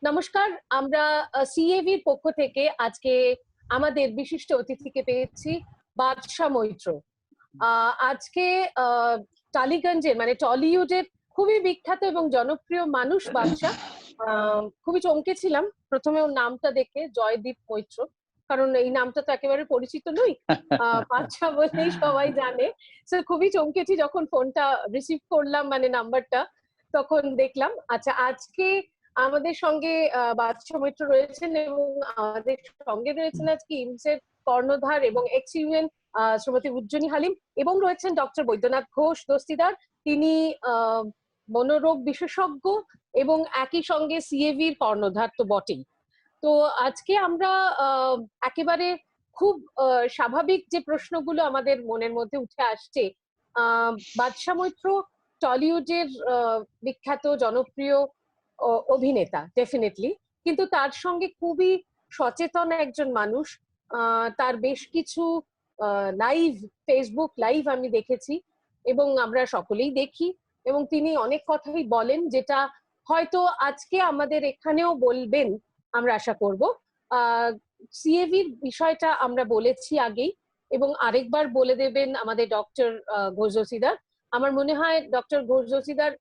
নমস্কার। আমরা সিএভির পক্ষ থেকে আজকে আমাদের বিশিষ্ট অতিথিকে পেয়েছি বাদশা মৈত্র। আজকে টালিগঞ্জের মানে টলিউডের খুবই বিখ্যাত এবং জনপ্রিয় মানুষ বাদশা। খুবই চমকেছিলাম প্রথমে ওর নামটা দেখে, জয়দীপ মৈত্র, কারণ এই নামটা তো একেবারে পরিচিত নই। বাদশা বললেই সবাই জানে। তো খুবই চমকেছি যখন ফোনটা রিসিভ করলাম, মানে নাম্বারটা, তখন দেখলাম। আচ্ছা, আজকে আমাদের সঙ্গে বাদশা মৈত্র রয়েছেন এবং আমাদের সঙ্গে রয়েছেন আজকে ইমসের কর্ণধার এবং এক্স ইউএন শ্রীমতী উজ্জনী হালিম, এবং রয়েছেন ডক্টর বৈদ্যনাথ ঘোষ দস্তিদার। তিনি মনোরোগ বিশেষজ্ঞ এবং একই সঙ্গে সিএভির কর্ণধার তো বটেই। তো আজকে আমরা একেবারে খুব স্বাভাবিক যে প্রশ্নগুলো আমাদের মনের মধ্যে উঠে আসছে, বাদশা মৈত্র টলিউডের বিখ্যাত জনপ্রিয় অভিনেতা ডেফিনেটলি, কিন্তু তার সঙ্গে খুবই সচেতন একজন মানুষ। তার বেশ কিছু লাইভ, ফেসবুক লাইভ আমি দেখেছি এবং আমরা সকলেই দেখি, এবং তিনি অনেক কথাই বলেন যেটা হয়তো আজকে আমাদের এখানেও বলবেন আমরা আশা করব। সিএভির বিষয়টা আমরা বলেছি আগেই, এবং আরেকবার বলে দেবেন আমাদের ডক্টর ঘোষ দস্তিদার। আমার মনে হয় doctor Ghosh Dastidar,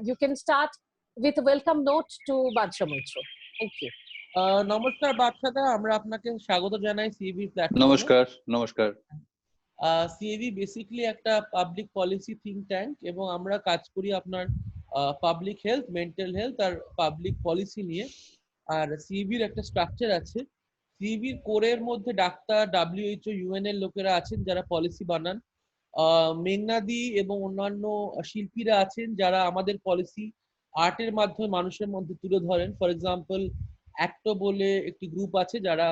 you can start with a welcome note to Badshah Maitra. Thank you. নমস্কার বাদশাদা, আমরা আপনাকে স্বাগত জানাই সিএভি প্ল্যাটফর্মে। নমস্কার। নমস্কার। সিএভি বেসিক্যালি একটা পাবলিক পলিসি থিঙ্ক ট্যাঙ্ক, এবং আমরা কাজ করি আপনার পাবলিক হেলথ, মেন্টাল হেলথ আর পাবলিক পলিসি নিয়ে। আর সিএভির একটা স্ট্রাকচার আছে। সিএভির কোরের মধ্যে ডাক্তার, WHO, ইউএন এর লোকেরা আছেন যারা পলিসি বানান। মেঘনাদি এবং অন্যান্য শিল্পীরা আছেন যারা আমাদের পলিসি আর্টের মাধ্যমে মানুষের মধ্যে তুলে ধরেন। ফর এক্সাম্পল, অ্যাক্টো বলে একটি গ্রুপ আছে যারা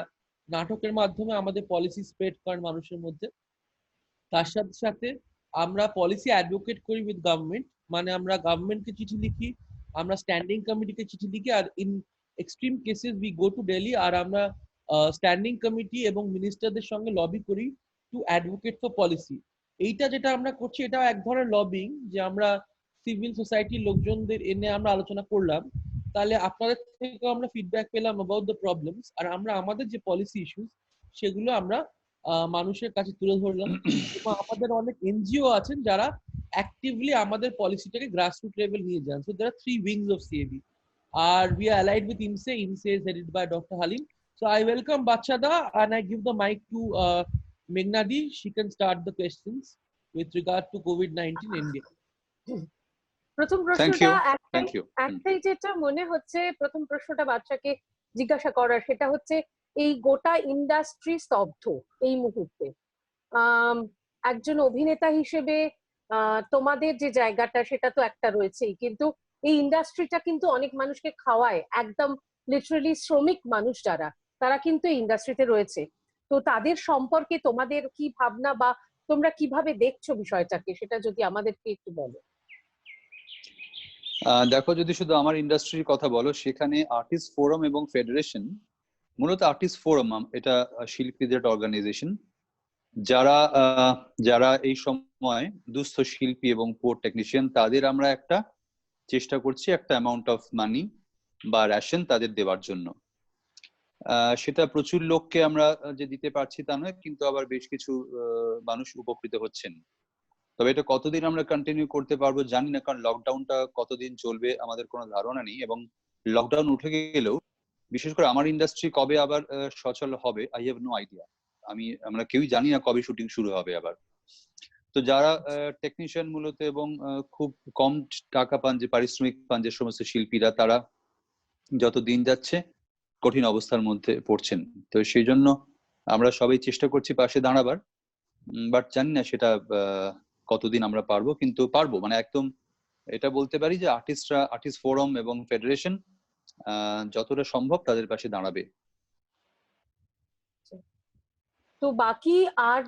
নাটকের মাধ্যমে আমাদের পলিসি স্প্রেড করেন মানুষের মধ্যে। তার সাথে সাথে আমরা পলিসি অ্যাডভোকেট করি উইথ গভর্নমেন্ট, মানে আমরা গভর্নমেন্টকে চিঠি লিখি, আমরা স্ট্যান্ডিং কমিটিকে চিঠি লিখি, আর in extreme cases we go to Delhi, আর আমরা স্ট্যান্ডিং কমিটি এবং মিনিস্টারদের সঙ্গে লবি করি টু অ্যাডভোকেট ফর পলিসি। এইটা যেটা আমরা করছি এটা এক ধরনের লবিং, যে আমরা সিভিল সোসাইটির লোকজনদের এনে আমরা আলোচনা করলাম, তাহলে আপনাদের থেকে আমরা ফিডব্যাক পেলাম অ্যাবাউট দ্য প্রবলেমস, আর আমরা আমাদের যে পলিসি ইস্যুস সেগুলো আমরা মানুষের কাছে তুলে ধরলাম। এবং আমাদের অনেক এনজিও আছেন যারা অ্যাক্টিভলি আমাদের পলিসিটাকে গ্রাসরুট লেভেল নিয়ে যান। So there are 3 wings of CAB, আর we are allied with IMSE. IMSE is headed by Dr. Halim. So I welcome Bachada and I give the mic to Meghnadi. She can start the questions with regard to COVID-19 in India. প্রথম প্রশ্নটা একটাই যেটা মনে হচ্ছে, প্রথম প্রশ্নটা বাচ্চাকে জিজ্ঞাসা করার, সেটা হচ্ছে এই গোটা ইন্ডাস্ট্রি স্তব্ধ এই মুহূর্তে। একজন অভিনেতা হিসেবে তোমাদের যে জায়গাটা সেটা তো একটা রয়েছেই, কিন্তু এই ইন্ডাস্ট্রিটা কিন্তু অনেক মানুষকে খাওয়ায়, একদম লিটারালি শ্রমিক মানুষ যারা, তারা কিন্তু এই ইন্ডাস্ট্রিতে রয়েছে। তো তাদের সম্পর্কে তোমাদের কি ভাবনা, বা তোমরা কিভাবে দেখছো বিষয়টাকে, সেটা যদি আমাদেরকে একটু বলো। দেখো, যদি শুধু আমার ইন্ডাস্ট্রির কথা বলো, সেখানে আর্টিস্ট ফোরাম এবং ফেডারেশন, মূলত আর্টিস্ট ফোরাম এটা শিল্পীদের একটা অর্গানাইজেশন, যারা এই সময় দুস্থ শিল্পী এবং পোর টেকনিশিয়ান, তাদের আমরা একটা চেষ্টা করছি একটা অ্যামাউন্ট অফ মানি বা রেশন তাদের দেওয়ার জন্য। সেটা প্রচুর লোককে আমরা যে দিতে পারছি তা নয়, কিন্তু আবার বেশ কিছু মানুষ উপকৃত হচ্ছেন। তবে এটা কতদিন আমরা কন্টিনিউ করতে পারবো জানি না, কারণ লকডাউনটা কতদিন চলবে আমাদের কোনো ধারণা নেই, এবং লকডাউন উঠে গেলেও বিশেষ করে আমার ইন্ডাস্ট্রি কবে আবার সচল হবে আই হ্যাভ নো আইডিয়া। আমরা কেউই জানি না কবে শুটিং শুরু হবে আবার। তো যারা টেকনিশিয়ান মূলত এবং খুব কম টাকা পান, যে পারিশ্রমিক পান যে সমস্ত শিল্পীরা, তারা যত দিন যাচ্ছে কঠিন অবস্থার মধ্যে পড়ছেন। তো সেই জন্য আমরা সবাই চেষ্টা করছি পাশে দাঁড়াবার, বাট জানি না সেটা কতদিন আমরা পারবো, কিন্তু পারবো, মানে একদম এটা বলতে পারি যে আর্টিস্ট ফোরাম এবং ফেডারেশন যতটা সম্ভব তাদের পাশে দাঁড়াবে। তো বাকি আর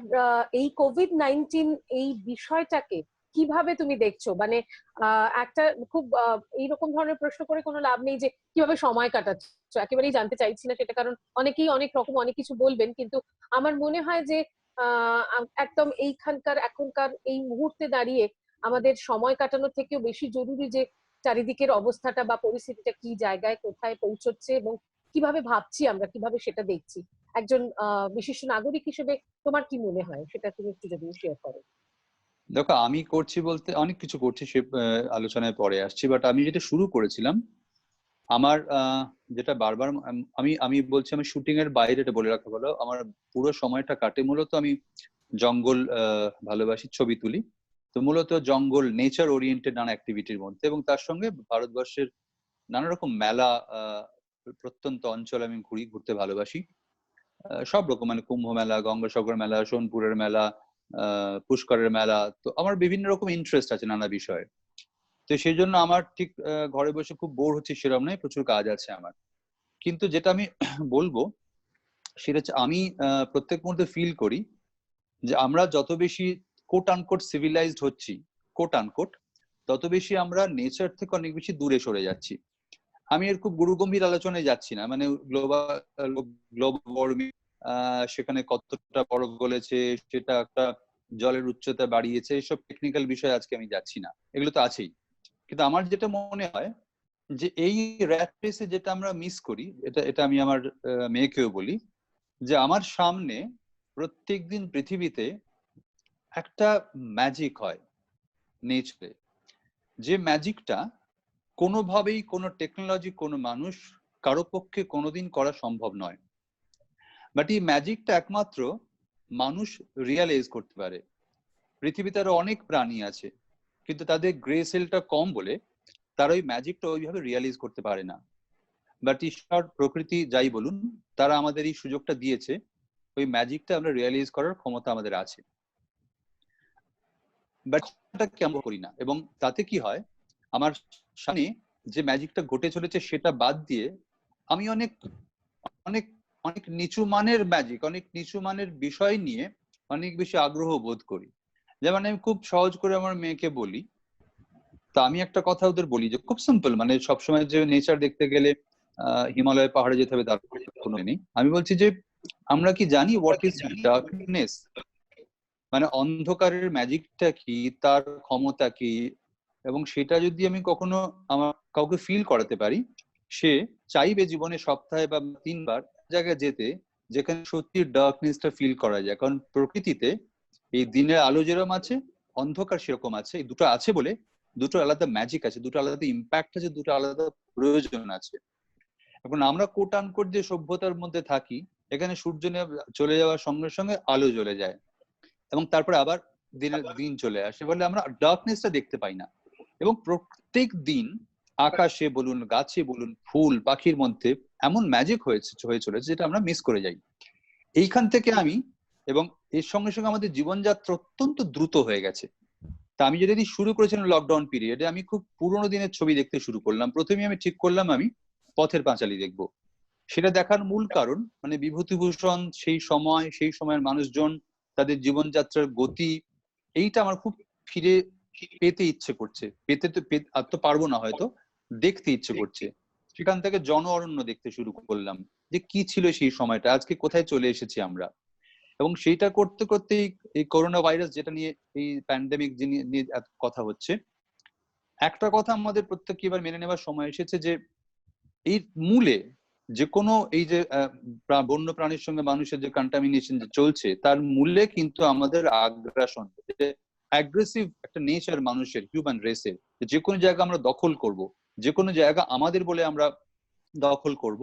এই কোভিড-19 এই বিষয়টাকে কিভাবে তুমি দেখছো? মানে একটা খুব এইরকম ধরনের প্রশ্ন করে কোনো লাভ নেই যে কিভাবে সময় কাটাচ্ছো, একেবারেই জানতে চাইছি না সেটা, কারণ অনেকেই অনেক রকম অনেক কিছু বলবেন, কিন্তু আমার মনে হয় যে একদম এখনকার এই মুহূর্তে দাঁড়িয়ে আমাদের সময় কাটানোর থেকেও বেশি জরুরি যে চারিদিকের অবস্থাটা বা পরিস্থিতিটা কি জায়গায় কোথায় পৌঁছচ্ছে এবং কিভাবে ভাবছি আমরা, কিভাবে সেটা দেখছি। একজন বিশিষ্ট নাগরিক হিসেবে তোমার কি মনে হয় সেটা তুমি একটু যদি শেয়ার করো। দেখো, আমি করছি বলতে অনেক কিছু করছি, সে আলোচনায় পরে আসছি, বাট আমি যেটা শুরু করেছিলাম, আমার যেটা বারবার আমি আমি বলছি, আমি শুটিং এর বাইরে, এটা বলে রাখা ভালো, আমার পুরো সময়টা কাটে মূলত আমি জঙ্গল ভালোবাসি, ছবি তুলি। তো মূলত জঙ্গল, নেচার ওরিয়েন্টেড নানা অ্যাক্টিভিটির মধ্যে, এবং তার সঙ্গে ভারতবর্ষের নানা রকম মেলা, প্রত্যন্ত অঞ্চল আমি ঘুরতে ভালোবাসি। সব রকম, মানে কুম্ভ মেলা, গঙ্গাসাগর মেলা, সোনপুরের মেলা, পুষ্করের মেলা। তো আমার বিভিন্ন রকম ইন্টারেস্ট আছে নানা বিষয়ে। তো সেই জন্য আমার ঠিক ঘরে বসে খুব বোর হচ্ছে সেরকম নয়, প্রচুর কাজ আছে আমার। কিন্তু যেটা আমি বলবো সেটা হচ্ছে, আমি প্রত্যেক মুহূর্তে ফিল করি যে আমরা যত বেশি কোট আনকোট সিভিলাইজড হচ্ছি, কোট আনকোট, তত বেশি আমরা নেচার থেকে অনেক বেশি দূরে সরে যাচ্ছি। আমি এর খুব গুরুগম্ভীর আলোচনায় যাচ্ছি না, মানে গ্লোবাল ওয়ার্মিং, সেখানে কতটা বরফ গলেছে, সেটা একটা জলের উচ্চতা বাড়িয়েছে, এসব টেকনিক্যাল বিষয়ে আজকে আমি যাচ্ছি না, এগুলো তো আছেই। কিন্তু আমার যেটা মনে হয় যে এই র্যাট রেসে যেটা আমরা মিস করি, এটা এটা আমি আমার মেয়েকেও বলি, যে আমার সামনে প্রত্যেকদিন পৃথিবীতে একটা ম্যাজিক হয় নেচারে, যে ম্যাজিকটা কোনোভাবেই কোনো টেকনোলজি, কোনো মানুষ, কারো পক্ষে কোনোদিন করা সম্ভব নয়। বাট এই ম্যাজিকটা একমাত্র মানুষ রিয়ালাইজ করতে পারে। পৃথিবীতে আরো অনেক প্রাণী আছে, কিন্তু তাদের গ্রে সেলটা কম বলে তারা ওই ম্যাজিকটা ওইভাবে রিয়ালাইজ করতে পারে না। বাট ঈশ্বর, প্রকৃতি, যাই বলুন, তারা আমাদের এই সুযোগটা দিয়েছে, ওই ম্যাজিকটা আমরা রিয়ালাইজ করার ক্ষমতা আমাদের আছে। বাট কেমন করি না, এবং তাতে কি হয়, আমার সামনে যে ম্যাজিকটা ঘটে চলেছে সেটা বাদ দিয়ে আমি অনেক অনেক অনেক নিচু মানের ম্যাজিক, অনেক নিচু মানের বিষয় নিয়ে অনেক বেশি আগ্রহ বোধ করি। যেমন আমি খুব সহজ করে আমার মেয়েকে বলি, তা আমি একটা কথা ওদের বলি যে খুব সিম্পল, মানে সবসময় যে নেচার দেখতে গেলে হিমালয় পাহাড়ে যেতে হবে তার কোনো নেই। আমি বলছি যে আমরা কি জানি হোয়াট ইজ ডার্কনেস, মানে অন্ধকারের ম্যাজিকটা কি, তার ক্ষমতা কি, এবং সেটা যদি আমি কখনো আমার কাউকে ফিল করাতে পারি, সে চাইবে জীবনে সপ্তাহে বা 3 বার জায়গায় যেতে যেখানে সত্যি ডার্কনেসটা ফিল করা যায়। কারণ প্রকৃতিতে এই দিনের আলো যেরকম আছে, অন্ধকার সেরকম আছে, এই দুটো আছে বলে দুটো আলাদা ম্যাজিক আছে, দুটো আলাদা ইম্প্যাক্ট আছে, দুটো আলাদা প্রয়োজন আছে। এখন আমরা কোট আনকোট যে সভ্যতার মধ্যে থাকি, এখানে সূর্য চলে যাওয়ার সঙ্গে সঙ্গে আলো জ্বলে যায়, এবং তারপরে আবার দিন চলে আসে, বলে আমরা ডার্কনেসটা দেখতে পাই না। এবং প্রত্যেক দিন আকাশে বলুন, গাছে বলুন, ফুল পাখির মধ্যে এমন ম্যাজিক হয়ে চলেছে যেটা আমরা মিস করে যাই। এইখান থেকে আমি, এবং এর সঙ্গে সঙ্গে আমাদের জীবনযাত্রা অত্যন্ত দ্রুত হয়ে গেছে। তা আমি যদি শুরু করেছিলাম লকডাউন পিরিয়ডে, আমি খুব পুরোনো দিনের ছবি দেখতে শুরু করলাম। প্রথমে আমি ঠিক করলাম আমি পথের পাঁচালী দেখবো। সেটা দেখার মূল কারণ, মানে বিভূতিভূষণ সেই সময়ের মানুষজন, তাদের জীবনযাত্রার গতি, এইটা আমার খুব ফিরে পেতে ইচ্ছে করছে। পেতে তো আর তো পারবো না, হয়তো দেখতে ইচ্ছে করছে। সেখান থেকে জন অরণ্য দেখতে শুরু করলাম, যে কি ছিল সেই সময়টা, আজকে কোথায় চলে এসেছি আমরা। এবং সেইটা করতে করতে এই করোনা ভাইরাস, যেটা নিয়ে এই প্যান্ডেমিক নিয়ে কথা হচ্ছে, একটা কথা আমাদের প্রত্যেককে এবার মেনে নেওয়ার সময় এসেছে, যে এই মূলে যে কোনো এই যে বন্য প্রাণীর সঙ্গে মানুষের যে কন্টামিনেশন যে চলছে, তার মূলে কিন্তু আমাদের আগ্রাসন, অ্যাগ্রেসিভ একটা নেচার মানুষের, হিউম্যান রেসের, যে কোনো জায়গা আমরা দখল করব, যে কোনো জায়গা আমাদের বলে আমরা দখল করব।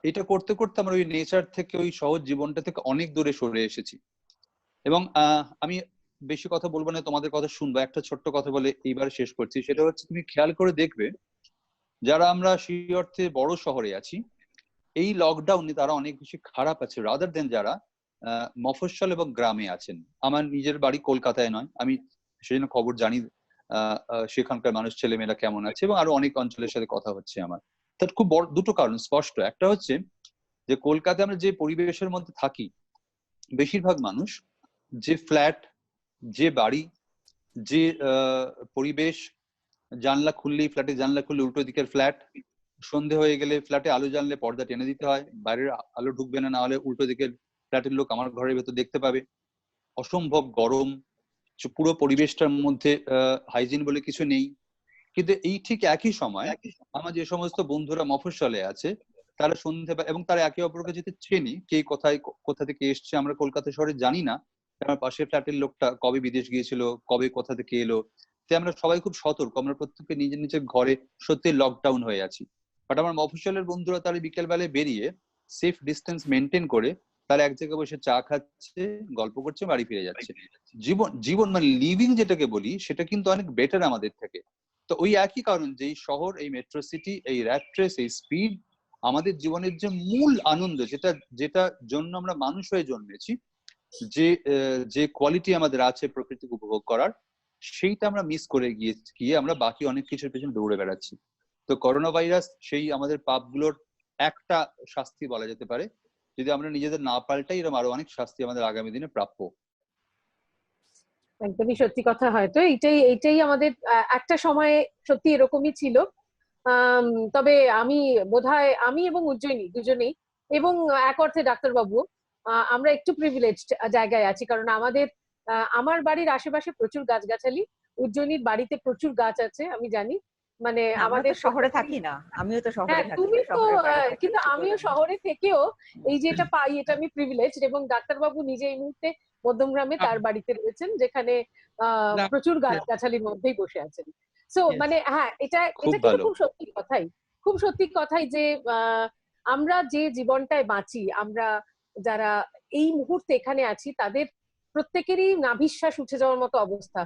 এটা করতে করতে আমরা ওই নেচার থেকে, ওই সহজ জীবনটা থেকে অনেক দূরে সরে এসেছি। এবং আমি বেশি কথা বলবো না, তোমাদের কথা শুনবো। একটা ছোট্ট কথা বলে এইবার শেষ করছি, সেটা হচ্ছে, তুমি খেয়াল করে দেখবে যারা আমরা সেই অর্থে বড় শহরে আছি, এই লকডাউনে তারা অনেক বেশি খারাপ আছে রাদার দেন যারা মফস্বল এবং গ্রামে আছেন। আমার নিজের বাড়ি কলকাতায় নয়, আমি সেজন্য খবর জানি সেখানকার মানুষ, ছেলেমেয়েরা কেমন আছে, এবং আরো অনেক অঞ্চলের সাথে কথা হচ্ছে আমার। তার খুব বড় দুটো কারণ স্পষ্ট। একটা হচ্ছে যে কলকাতায় আমরা যে পরিবেশের মধ্যে থাকি, বেশিরভাগ মানুষ যে ফ্ল্যাট, যে বাড়ি, যে পরিবেশ, জানলা খুললেই, ফ্ল্যাটে জানলা খুললে উল্টো দিকের ফ্ল্যাট, সন্ধে হয়ে গেলে ফ্ল্যাটে আলো জ্বাললে পর্দা টেনে দিতে হয়, বাইরের আলো ঢুকবে না, না হলে উল্টো দিকের ফ্ল্যাটের লোক আমার ঘরের ভেতর দেখতে পাবে। অসম্ভব গরম, পুরো পরিবেশটার মধ্যে হাইজিন বলে কিছু নেই। কিন্তু এই ঠিক একই সময় আমার যে সমস্ত বন্ধুরা মফস্বলে আছে তারা সন্ধে এবং তারা একে অপরকে যেতে চেনি, কে কোথায় কোথা থেকে এসছে আমরা কলকাতা শহরে জানি না, আমার পাশের ফ্ল্যাটের লোকটা কবে বিদেশ গিয়েছিল, কবে কোথা থেকে এলো, তাই আমরা সবাই খুব সতর্ক, আমরা প্রত্যেকে নিজের নিজের ঘরে সত্যি লকডাউন হয়ে আছি। বাট আমার মফস্বলের বন্ধুরা তারা বিকেল বেলায় বেরিয়ে সেফ ডিস্টেন্স মেনটেন করে তারা এক জায়গায় বসে চা খাচ্ছে, গল্প করছে, বাড়ি ফিরে যাচ্ছে। জীবন জীবন মানে লিভিং যেটাকে বলি সেটা কিন্তু অনেক বেটার আমাদের থেকে। তো ওই একই কারণ যে এই শহর, এই মেট্রো সিটি, এই র্যাট রেস, এই স্পিড আমাদের জীবনের যে মূল আনন্দ, যেটা জন্য আমরা মানুষ হয়ে জন্মেছি, যে কোয়ালিটি আমাদের আছে প্রকৃতিকে উপভোগ করার, সেইটা আমরা মিস করে গিয়ে আমরা বাকি অনেক কিছুর পেছনে দৌড়ে বেড়াচ্ছি। তো করোনা ভাইরাস সেই আমাদের পাপগুলোর একটা শাস্তি বলা যেতে পারে। যদি আমরা নিজেদের না পাল্টাই, এরকম আরো অনেক শাস্তি আমাদের আগামী দিনে প্রাপ্য। একদমই সত্যি কথা। হয়তো এইটাই আমাদের একটা সময়ে সত্যি এরকমই ছিল। তবে আমি বোধহয় আমি এবং উজ্জয়িনী দুজনেই, এবং এক অর্থে ডাক্তারবাবু, আমরা একটু প্রিভিলেজড জায়গায় আছি, কারণ আমার বাড়ির আশেপাশে প্রচুর গাছগাছালি, উজ্জয়িনীর বাড়িতে প্রচুর গাছ আছে আমি জানি। মানে আমাদের শহরে থাকি না, আমিও তো শহরে হ্যাঁ থাকি। তুমি তো, কিন্তু আমিও শহরে থেকেও এই যে এটা পাই, এটা আমি প্রিভিলেজড। এবং ডাক্তারবাবু নিজে এই মুহূর্তে মধ্যমগ্রামে তার বাড়িতে রয়েছেন, যেখানে প্রচুর গাছগাছালির মধ্যেই বসে আছেন। সো মানে হ্যাঁ, এটা কিন্তু খুব সত্যি কথাই, খুব সত্যি কথাই যে আমরা যে জীবনটায় বাঁচি, আমরা যারা এই মুহূর্তে এখানে আছি, তাদের প্রত্যেকেরই নাভিশ্বাস উঠে যাওয়ার মতো অবস্থা।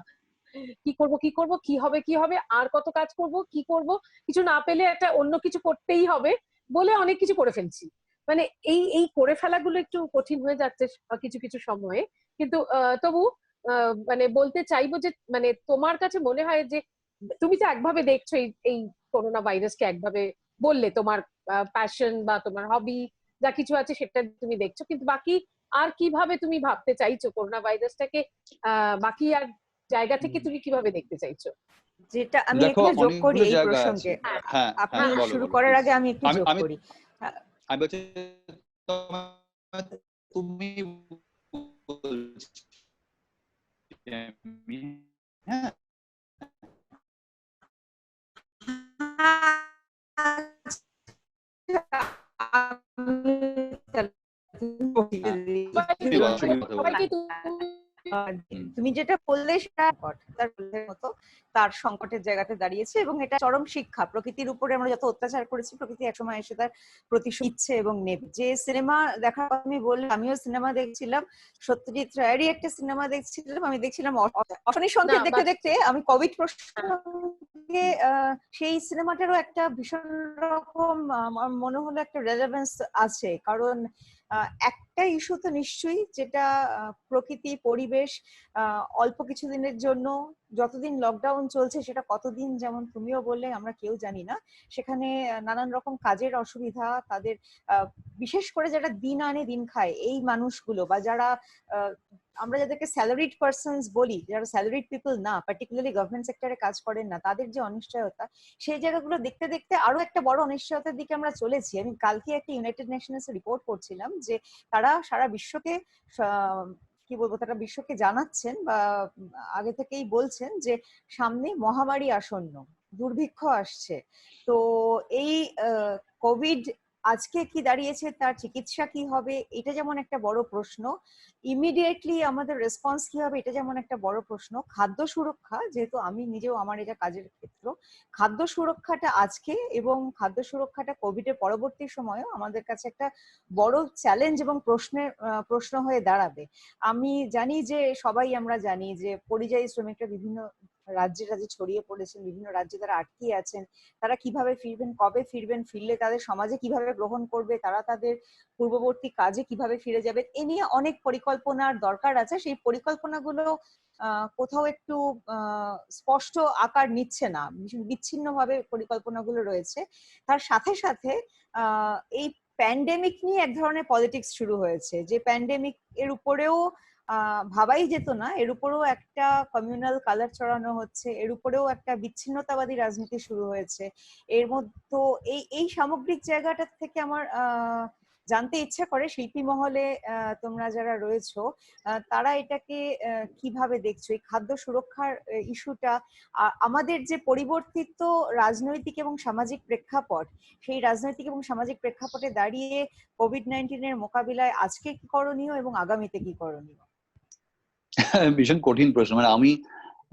কি করব কি হবে, আর কত কাজ করব, কি করব, কিছু না পেলে একটা অন্য কিছু করতেই হবে বলে অনেক কিছু করে ফেলছি। মানে এই করে ফেলাগুলো একটু কঠিন হয়ে যাচ্ছে কিছু কিছু সময়ে। কিন্তু তবু মানে বলতে চাইবো যে মানে তোমার কাছে মনে হয় যে তুমি তো একভাবে দেখছো এই করোনা ভাইরাসকে, একভাবে বললে তোমার প্যাশন বা তোমার হবি যা কিছু আছে সেটা তুমি দেখছো, কিন্তু বাকি আর কিভাবে তুমি ভাবতে চাইছো করোনা ভাইরাসটাকে, বাকি আর জায়গা থেকে তুমি কিভাবে দেখতে চাইছো? যেটা আমি এখানে যোগ করি এই প্রসঙ্গে, আপনি শুরু করার আগে আমি একটু যোগ করি। আমি বলছি তুমি হ্যাঁ তুমি যেটা বললে সেটা মতো তার সংকটের জায়গাতে দাঁড়িয়েছে, এবং এটা চরম শিক্ষা। প্রকৃতির উপরে আমরা যত অত্যাচার করেছি, প্রকৃতি একসময় এসে তার প্রতিশোধ নিচ্ছে এবং নেবে। যে সিনেমা দেখার কথা আমি বললাম, আমিও সিনেমা দেখছিলাম, সত্যজিৎ রায়েরই একটা সিনেমা দেখছিলাম। আমি দেখছিলাম অশনি সংকেত দেখতে দেখতে আমি কোভিড প্রসঙ্গে সেই সিনেমাটারও একটা ভীষণ রকম আমার মনে হলো একটা রেলেভেন্স আছে, কারণ একটা ইস্যু তো নিশ্চয়ই, যেটা প্রকৃতি পরিবেশ অল্প কিছুদিনের জন্য, যতদিন লকডাউন চলছে সেটা কতদিন, যেমন তুমিও বললে আমরা কেউ জানি না, সেখানে নানান রকম কাজের অসুবিধা তাদের, বিশেষ করে যারা দিন আনে দিন খায় এই মানুষগুলো, বা যারা আমরা যাদেরকে স্যালারিড পার্সনস বলি, যারা স্যালারিড পিপল না, পার্টিকুলারলি গভর্নমেন্ট সেক্টরে কাজ করেন না, তাদের যে অনিশ্চয়তা, সেই জায়গাগুলো দেখতে দেখতে আরো একটা বড় অনিশ্চয়তার দিকে আমরা চলেছি। আমি কালকে একটা ইউনাইটেড নেশনস রিপোর্ট করছিলাম যে তারা সারা বিশ্বকে কি বলবো, তারা বিশ্বকে জানাচ্ছেন বা আগে থেকেই বলছেন যে সামনে মহামারী আসন্ন, দুর্ভিক্ষ আসছে। তো এই কোভিড আজকে কি দাঁড়িয়েছে, তার চিকিৎসা কি হবে, এটা যেমন একটা বড় প্রশ্ন। ইমিডিয়েটলি আমাদের রেসপন্স কি হবে, এটা যেমন একটা বড় প্রশ্ন। খাদ্য সুরক্ষা, যেহেতু আমি নিজেও, আমার এটা কাজের ক্ষেত্র, খাদ্য সুরক্ষাটা আজকে এবং খাদ্য সুরক্ষাটা কোভিড এর পরবর্তী সময়েও আমাদের কাছে একটা বড় চ্যালেঞ্জ এবং প্রশ্ন হয়ে দাঁড়াবে। আমি জানি যে সবাই আমরা জানি যে পরিযায়ী শ্রমিকরা বিভিন্ন রাজ্যে ছড়িয়ে পড়েছেন, বিভিন্ন রাজ্যে তারা আটকে আছেন, তারা কিভাবে ফিরবেন, কবে ফিরবেন, ফিরলে তাদের সমাজে কিভাবে গ্রহণ করবে, তারা তাদের পূর্ববর্তী কাজে কিভাবে ফিরে যাবে, এ নিয়ে অনেক পরিকল্পনার দরকার আছে। সেই পরিকল্পনাগুলো কোথাও একটু স্পষ্ট আকার নিচ্ছে না, বিচ্ছিন্ন ভাবে পরিকল্পনাগুলো রয়েছে। তার সাথে সাথে এই প্যান্ডেমিক নিয়ে এক ধরনের পলিটিক্স শুরু হয়েছে, যে প্যান্ডেমিক এর উপরেও ভাবাই যেত না, এর উপরেও একটা কমিউনাল কালার চড়ানো হচ্ছে, এর উপরেও একটা বিচ্ছিন্নতাবাদী রাজনীতি শুরু হয়েছে। এর মধ্যে এই সামগ্রিক জায়গাটা থেকে আমার জানতে ইচ্ছা করে শিল্পী মহলে তোমরা যারা রয়েছো তারা এটাকে কিভাবে দেখছো, এই খাদ্য সুরক্ষার ইস্যুটা, আমাদের যে পরিবর্তিত রাজনৈতিক এবং সামাজিক প্রেক্ষাপট, সেই রাজনৈতিক এবং সামাজিক প্রেক্ষাপটে দাঁড়িয়ে কোভিড-19 এর মোকাবিলায় আজকে কি করণীয় এবং আগামীতে কি করণীয়? ভীষণ কঠিন প্রশ্ন। মানে আমি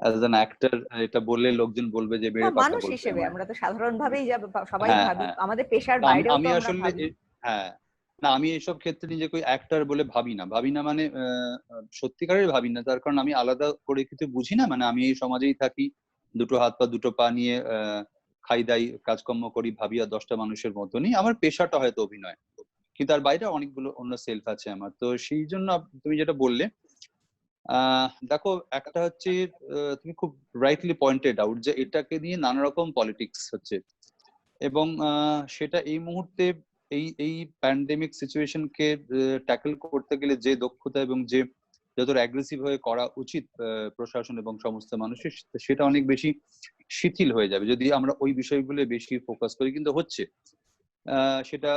অ্যাজ অ্যান অ্যাক্টর এটা বললে লোকজন বলবে যে বেড়ে কথা মানুষ বলছে। হিসেবে আমরা তো সাধারণভাবেই সবাই হ্যাঁ, ভাবি, হ্যাঁ। আমাদের পেশার আমি বাইরেও আমি তো আমরা আসলে ভাবি। হ্যাঁ, না আমি এইসব ক্ষেত্রে নিজেকে অ্যাক্টর বলে ভাবি না মানে সত্যিকারের ভাবি না, তার কারণ আমি আলাদা করে কিছু বুঝি না। মানে আমি এই সমাজেই থাকি, দুটো হাত পা দুটো পা নিয়ে খাই দাই কাজকর্ম করি, ভাবি আর 10টা মানুষের মতনই। আমার পেশাটা হয়তো অভিনয়, কিন্তু তার বাইরে অনেকগুলো অন্য সেলফ আছে আমার। তো সেই জন্য তুমি যেটা বললে, দেখো একটা হচ্ছে তুমি খুব রাইটলি পয়েন্টেড আউট যে এটাকে নিয়ে নানা রকম পলিটিক্স হচ্ছে, এবং সেটা এই মুহূর্তে এই প্যান্ডেমিক সিচুয়েশনকে ট্যাকল করতে গেলে যে দক্ষতা এবং যে যতটা অ্যাগ্রেসিভ হয়ে করা উচিত প্রশাসন এবং সমস্ত মানুষের, সেটা অনেক বেশি শিথিল হয়ে যাবে যদি আমরা ওই বিষয়গুলো বেশি ফোকাস করি। কিন্তু হচ্ছে সেটা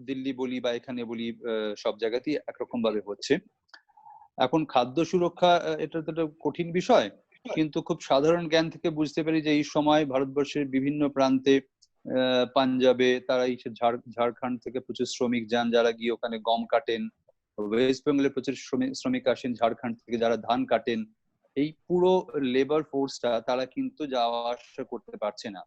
দিল্লি বলি বা এখানে বলি, সব জায়গাতেই একরকম ভাবে হচ্ছে। এখন খাদ্য সুরক্ষা এটা তো একটা কঠিন বিষয়, কিন্তু খুব সাধারণ জ্ঞান থেকে বুঝতে পারি যে এই সময় ভারতবর্ষের বিভিন্ন প্রান্তে, পাঞ্জাবে তারা এই ঝাড়খণ্ড থেকে প্রচুর শ্রমিক যান, যারা গিয়ে ওখানে গম কাটেন। ওয়েস্ট বেঙ্গলে প্রচুর শ্রমিক আসেন ঝাড়খণ্ড থেকে, যারা ধান কাটেন। এই পুরো লেবার ফোর্সটা তারা কিন্তু যাওয়া আসা করতে পারছে না।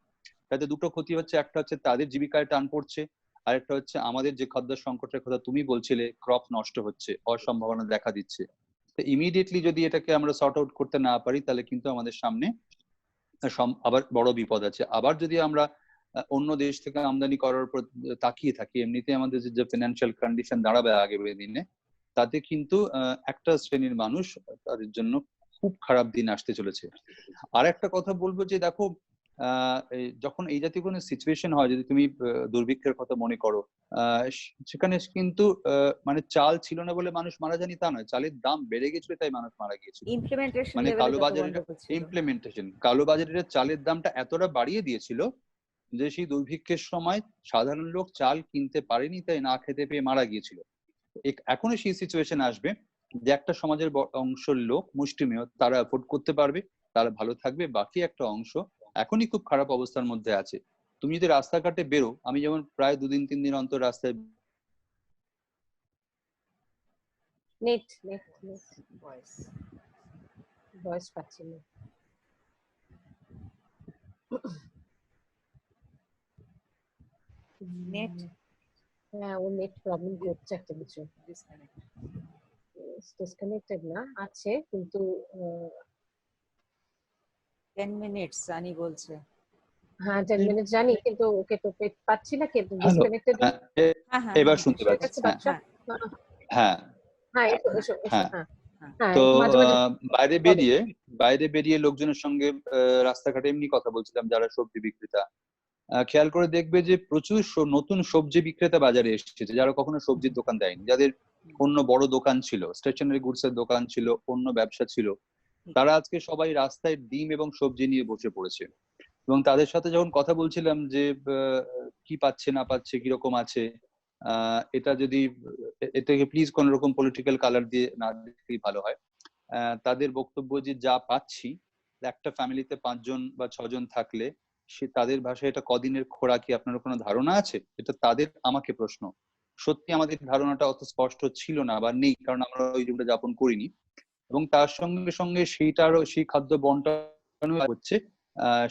তাতে দুটো ক্ষতি হচ্ছে, একটা হচ্ছে তাদের জীবিকায় টান পড়ছে, আর একটা হচ্ছে আমাদের যে খাদ্য সংকটের কথা তুমি বলছিলে, ক্রপ নষ্ট হচ্ছে, অসম্ভাবনা দেখা দিচ্ছে। তো ইমিডিয়েটলি যদি এটাকে আমরা সর্ট আউট করতে না পারি, তাহলে কিন্তু আমাদের সামনে আবার বড় বিপদ আছে। আবার যদি আমরা অন্য দেশ থেকে আমদানি করার উপর তাকিয়ে থাকি, এমনিতে আমাদের যে ফিনান্সিয়াল কন্ডিশন দাঁড়াবে আগামী দিনে, তাতে কিন্তু একটা শ্রেণীর মানুষ, তাদের জন্য খুব খারাপ দিন আসতে চলেছে। আর একটা কথা বলবো যে দেখো, যখন এই জাতীয় কোনো সিচুয়েশন হয়, যদি তুমি দুর্ভিক্ষের কথা মনে করো, সেখানে কিন্তু মানে চাল ছিল না বলে মানুষ মারা যায়নি তা নয়, চালের দাম বেড়ে গেছিল তাই মানুষ মারা গিয়েছিল। মানে কালোবাজারের চালের দামটা এতটা বাড়িয়ে দিয়েছিল যে সেই দুর্ভিক্ষের সময় সাধারণ লোক চাল কিনতে পারেনি, তাই না খেতে পেয়ে মারা গিয়েছিল। এখনো সেই সিচুয়েশন আসবে যে একটা সমাজের অংশের লোক, মুষ্টিমেয়, তারা অ্যাফোর্ড করতে পারবে, তারা ভালো থাকবে, বাকি একটা অংশ এখনই খুব খারাপ অবস্থার মধ্যে আছে। তুমি যদি রাস্তাঘাটে বেরো, আমি যেমন প্রায় 2-3 দিন অন্তর রাস্তায় ভয়েস পাচ্ছি না। নেট, হ্যাঁ, ও নেট প্রবলেম করছে একটা কিছু। ডিসকানেক্টেড না, আছে কিন্তু 10 মিনিটস আনি বলছে। হ্যাঁ 10 মিনিট জানি, কিন্তু ওকে তো পাচ্ছি না, কিন্তু ডিসকানেক্টেড। এবার শুনতে পাচ্ছি। হ্যাঁ হ্যাঁ এসো এসো এসো। হ্যাঁ হ্যাঁ তো মাঝে মাঝে বাইরে বেরিয়ে লোকজনের সঙ্গে রাস্তাঘাটে এমনি কথা বলছিলাম, যারা সবজি বিক্রেতা, খেয়াল করে দেখবে যে প্রচুর নতুন সবজি বিক্রেতা বাজারে এসেছে, যারা কখনো সবজির দোকান দেয়নি, যাদের অন্য বড় দোকান ছিল, স্টেশনারি গুডস এর দোকান ছিল, অন্য ব্যবসা ছিল, তারা আজকে সবাই রাস্তায় ডিম এবং সবজি নিয়ে বসে পড়েছে। এবং তাদের সাথে যখন কথা বলছিলাম যে কি পাচ্ছে না পাচ্ছে, কিরকম আছে, এটা যদি এটাকে প্লিজ কোন রকম পলিটিক্যাল কালার দিয়ে না দেখলেই ভালো হয়। তাদের বক্তব্য যে যা পাচ্ছি, একটা ফ্যামিলিতে 5 জন বা 6 জন থাকলে সে তাদের ভাষায় এটা কদিনের খোরাকি আপনার কোনো ধারণা আছে? এটা তাদের আমাকে প্রশ্ন। সত্যি আমাদের ধারণাটা অত স্পষ্ট ছিল না বা নেই, কারণ আমরা ওই যুগটা যাপন করিনি। এবং তার সঙ্গে সঙ্গে সেইটারও সেই খাদ্য বন্টন হচ্ছে,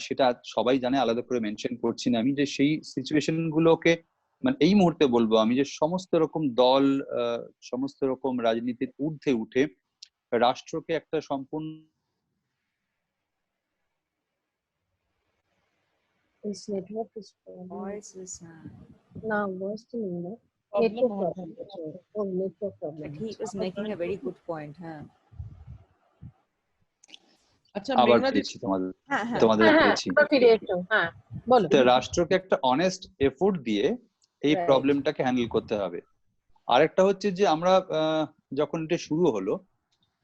সেটা সবাই জানে, আলাদা করে মেনশন করছি না আমি, যে সেই সিচুয়েশন গুলোকে মানে এই মুহূর্তে বলবো আমি যে সমস্ত রকম দল, সমস্ত রকম রাজনীতির ঊর্ধ্বে উঠে রাষ্ট্রকে একটা সম্পূর্ণ His network is Voice is no voice to me, no Problem network হচ্ছে। problem. Oh, network problem. but he was making a very good point. হ্যাঁ আচ্ছা আবার মেঘনাদি, পেয়েছি তোমাদের হ্যাঁ হ্যাঁ পেয়েছি। আবার ফিরে এসো। হ্যাঁ বলো। তো রাষ্ট্রকে একটা অনেস্ট এফোর্ট দিয়ে এই Right. প্রবলেমটাকে হ্যান্ডেল করতে হবে। আরেকটা হচ্ছে যে আমরা যখন এটা শুরু হলো,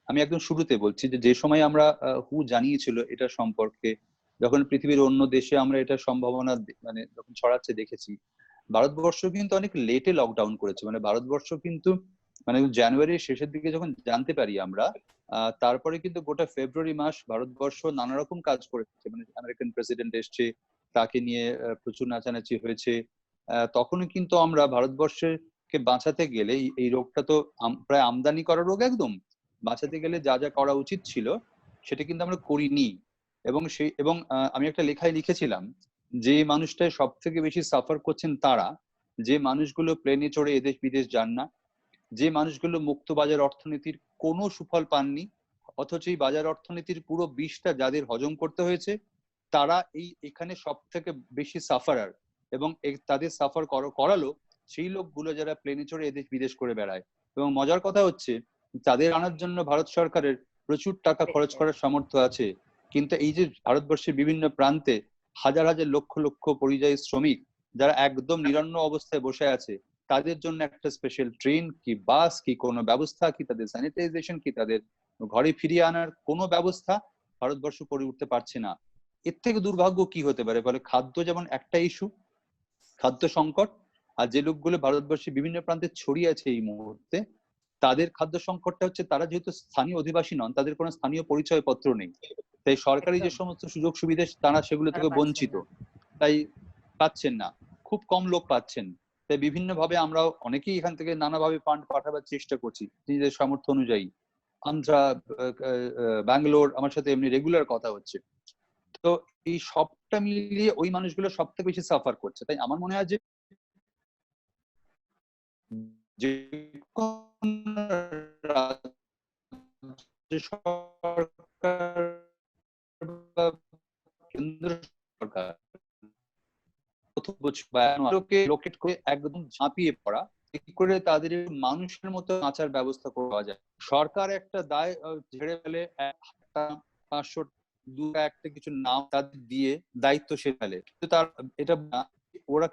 আমি একদম শুরুতে বলছি যে সময় আমরা হু জানিয়েছিল এটা সম্পর্কে, যখন পৃথিবীর অন্য দেশে আমরা এটা সম্ভাবনা মানে যখন ছড়াচ্ছে দেখেছি, ভারতবর্ষ কিন্তু অনেক লেটে লকডাউন করেছে, মানে ভারতবর্ষ কিন্তু মানে জানুয়ারির শেষের দিকে যখন জানতে পারি আমরা, তারপরে কিন্তু গোটা ফেব্রুয়ারি মাস ভারতবর্ষ নানা রকম কাজ করেছে, মানে আমেরিকান প্রেসিডেন্ট এসছে, তাকে নিয়ে প্রচুর নাচানাচি হয়েছে। তখনই কিন্তু আমরা ভারতবর্ষকে বাঁচাতে গেলে, এই রোগটা তো প্রায় আমদানি করা রোগ, একদম বাঁচাতে গেলে যা যা করা উচিত ছিল সেটা কিন্তু আমরা করিনি। এবং আমি একটা লেখায় লিখেছিলাম যে মানুষটা সব থেকে বেশি সাফার করছেন তারা, যে মানুষগুলো প্লেনে চড়ে এদেশ বিদেশ যান না, যে মানুষগুলো মুক্ত বাজার অর্থনীতির কোনো সুফল পাননি, অথচ এই বাজার অর্থনীতির পুরো বিষটা যাদের হজম করতে হয়েছে, তারা এখানে সব থেকে বেশি সাফারার। এবং তাদের সাফার করালো সেই লোকগুলো যারা প্লেনে চড়ে এদেশ বিদেশ করে বেড়ায়। এবং মজার কথা হচ্ছে, তাদের আনার জন্য ভারত সরকারের প্রচুর টাকা খরচ করার সামর্থ্য আছে, কিন্তু এই যে ভারতবর্ষের বিভিন্ন প্রান্তে হাজার হাজার লক্ষ লক্ষ পরিযায়ী শ্রমিক যারা একদম নিরন্ন অবস্থায় বসে আছে, তাদের জন্য একটা স্পেশাল ট্রেন কি বাস কি কোনো ব্যবস্থা কি, তাদের স্যানিটাইজেশন কি, তাদের ঘরে ফিরিয়ে আনার কোনো ব্যবস্থা ভারতবর্ষ করে উঠতে পারছে না। এর থেকে দুর্ভাগ্য কি হতে পারে? ফলে খাদ্য যেমন একটা ইস্যু, খাদ্য সংকট, আর যে লোকগুলো ভারতবর্ষের বিভিন্ন প্রান্তে ছড়িয়ে আছে এই মুহূর্তে, তাদের খাদ্য সংকটটা হচ্ছে তারা যেহেতু স্থানীয় অধিবাসী নন, তাদের কোনো স্থানীয় পরিচয় পত্র নেই, তাই সরকারি যে সমস্ত সুযোগ সুবিধা তারা সেগুলো থেকে বঞ্চিত, তাই পাচ্ছেন না, খুব কম লোক পাচ্ছেন। তাই বিভিন্ন ভাবে আমরা অনেকেই এখান থেকে নানাভাবে ফান্ড পাঠাবার চেষ্টা করছি নিজেদের সামর্থ্য অনুযায়ী। আন্ধ্রা, ব্যাঙ্গালোর আমার সাথে এমনি রেগুলার কথা হচ্ছে। তো এই সবটা মিলিয়ে ওই মানুষগুলো সব থেকে বেশি সাফার করছে। তাই আমার মনে হয় যে সরকার বা কেন্দ্র সরকার লোকেট করে একদম ঝাঁপিয়ে পড়া, কি করে তাদের মানুষের মতো বাঁচার ব্যবস্থা করা যায়। সরকার একটা দায় ঝেড়ে ফেলে, 500 একটা কিছু নাম তাদের দিয়ে দায়িত্ব সে ফেলে, কিন্তু তার এটা ওরা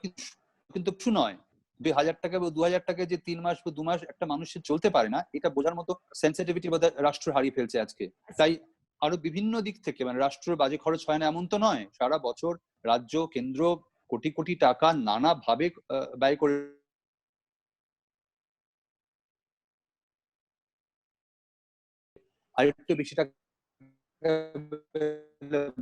কিন্তু কিছু নয়। 2,000 টাকা বা 2,000 টাকায় যে 3 মাস বা 2 মাস একটা মানুষের চলতে পারে না, এটা বোঝার মতো সেন্সিটিভিটি রাষ্ট্র হারিয়ে ফেলছে আজকে। তাই আরো বিভিন্ন দিক থেকে, মানে রাষ্ট্রের বাজে খরচ হয় না এমন তো নয়, সারা বছর রাজ্য কেন্দ্র কোটি কোটি টাকা নানা ভাবে ব্যয় করে আরেকটু বেশি টাকা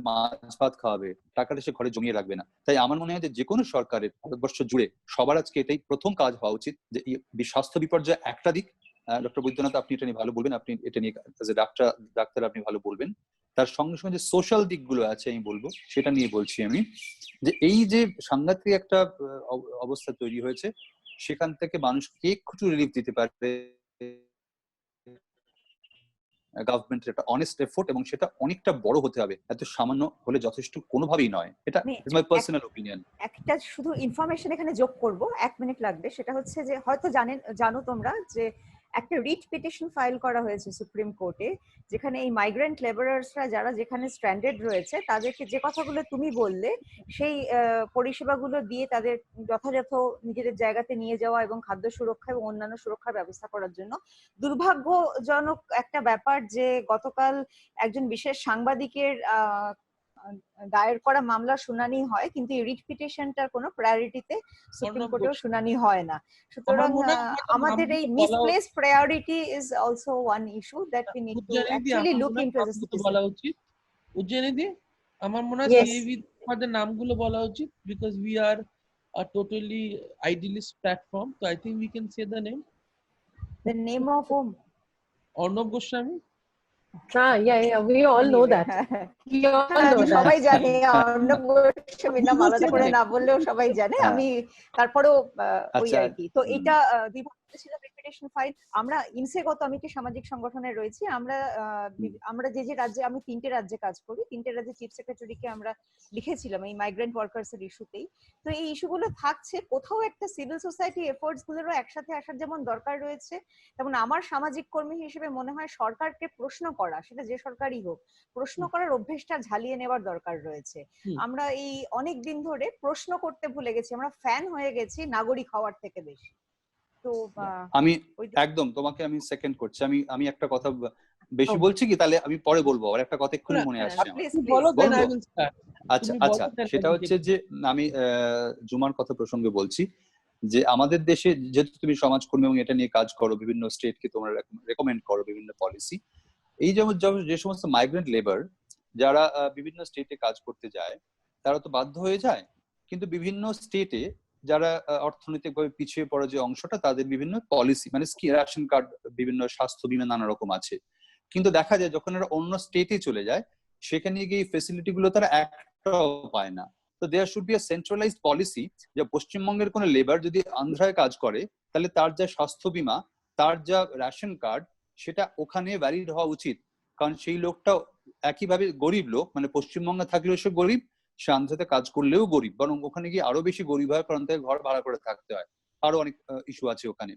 মাছ ভাত খাওয়াবে, টাকাটা সে ঘরে জমিয়ে রাখবে না। তাই আমার মনে হয় যে কোনো সরকারের ভারতবর্ষ জুড়ে সবার আজকে এটাই প্রথম কাজ হওয়া উচিত, যে স্বাস্থ্য বিপর্যয় একটা দিক, ডক্টর বৈদ্যনাথ আপনি এটা নিয়ে ভালো বলবেন, আপনি এটা নিয়ে ডাক্তার আপনি ভালো বলবেন, তার সঙ্গে সঙ্গে যে সোশ্যাল দিকগুলো আছে আমি বলবো, সেটা নিয়ে বলছি আমি, যে এই যে সাংঘাতিক একটা অবস্থা তৈরি হয়েছে, সেখান থেকে মানুষকে একটু রিলিফ দিতে পারবে গভর্নমেন্টের একটা অনেস্ট এফোর্ট, এবং সেটা অনেকটা বড় হতে হবে, এত সামান্য হলে যথেষ্ট কোনোভাবেই নয়। এটা মাই পার্সোনাল ওপিনিয়ন। একটা শুধু ইনফরমেশন এখানে যোগ করব, 1 মিনিট লাগবে। সেটা হচ্ছে যে হয়তো জানো তোমরা যে একটা রিট পিটিশন ফাইল করা হয়েছে সুপ্রিম কোর্টে, যেখানে এই মাইগ্রেন্ট লেবারার্সরা যারা যেখানে স্ট্র্যান্ডেড রয়েছে, তাদেরকে যে কথাগুলো তুমি বললে সেই পরিষেবাগুলো দিয়ে তাদের যথাযথ নিজেদের জায়গাতে নিয়ে যাওয়া এবং খাদ্য সুরক্ষা এবং অন্যান্য সুরক্ষার ব্যবস্থা করার জন্য। দুর্ভাগ্যজনক একটা ব্যাপার যে গতকাল একজন বিশেষ সাংবাদিকের দায়ের করা মামলার শুনানি হয়, কিন্তু এই রিট পিটিশনটার কোনো প্রায়োরিটিতে সুপ্রিম কোর্টেও শুনানি হয় না। সুতরাং আমাদের এই misplaced priority is also one is to that we need to actually look into this. বলা উচিত উজ্জয়িনী, আমার মনে হয় সিএভি আমাদের নামগুলো বলা উচিত, because we are a totally idealist platform, so I think we can say the name of whom? Arnab Goswami. Yeah, we all know that. সবাই জানে অর্ণব গোস্বামী নাম, আলাদা করে না বললেও সবাই জানে। আমি তারপরেও ওই আর কি। তো এটা ছিল রেপুটেশন ফাইল। আমরা ইনসেগত, আমি একটি সামাজিক সংগঠনে রয়েছি, আমরা যে রাজ্যে, আমি 3টে রাজ্যে কাজ করি, 3টে রাজ্যে চিফ সেক্রেটারিকে আমরা লিখেছিলাম এই মাইগ্রেন্ট ওয়ার্কার্স এর ইস্যুতেই। তো এই ইস্যুগুলো থাকছে, কোথাও একটা সিভিল সোসাইটি এফোর্টস গুলোরও একসাথে আসার যেমন দরকার রয়েছে, তেমন আমার সামাজিক কর্মী হিসেবে মনে হয় সরকারকে প্রশ্ন করা, সেটা যে সরকারই হোক, প্রশ্ন করার অভ্যেসটা ঝালিয়ে নেওয়ার দরকার রয়েছে। আমরা এই অনেক দিন ধরে প্রশ্ন করতে ভুলে গেছি, আমরা ফ্যান হয়ে গেছি নাগরিক হওয়ার থেকে বেশি। তো আমি একদম তোমাকে আমি সেকেন্ড করছি। আমি একটা কথা বেশি বলছি কি, তাহলে আমি পরে বলবো, আর একটা কথা এক্ষুনি মনে আসছে। আচ্ছা তুমি আচ্ছা, বলো তাহলে সেটা আমি হচ্ছে দেখি। যে আমি জুমার কথা প্রসঙ্গে বলছি যে আমাদের দেশে যেহেতু তুমি সমাজকর্মী এবং এটা নিয়ে কাজ করো, বিভিন্ন স্টেটকে তোমরা রেকমেন্ড করো বিভিন্ন পলিসি, এই যেমন যে সমস্ত মাইগ্রেন্ট লেবার যারা বিভিন্ন স্টেটে কাজ করতে যায় তারা তো বাধ্য হয়ে যায়, কিন্তু বিভিন্ন স্টেটে যারা অর্থনৈতিকভাবে পিছিয়ে পড়া যে অংশটা, তাদের বিভিন্ন পলিসি মানে রেশন কার্ড, বিভিন্ন স্বাস্থ্য বীমা নানা রকম আছে, কিন্তু দেখা যায় যখন এরা অন্য স্টেটে চলে যায় সেখানে গিয়ে ফেসিলিটি গুলো তারা একটাও পায় না। তো there should be a centralised policy যে পশ্চিমবঙ্গের কোনো লেবার যদি আন্ধ্রায় কাজ করে তাহলে তার যা স্বাস্থ্য বীমা, তার যা রেশন কার্ড, সেটা ওখানে ভ্যালিড হওয়া উচিত। কারণ সেই লোকটা একইভাবে গরিব লোক, মানে পশ্চিমবঙ্গে থাকলেও সে গরিব, সে আন্ধ্রাতে কাজ করলেও গরিব, বরং ওখানে গিয়ে আরো বেশি গরিব হয়, কারণ তাকে ঘর ভাড়া করে থাকতে হয়, আরো অনেক ইস্যু আছে ওখানে।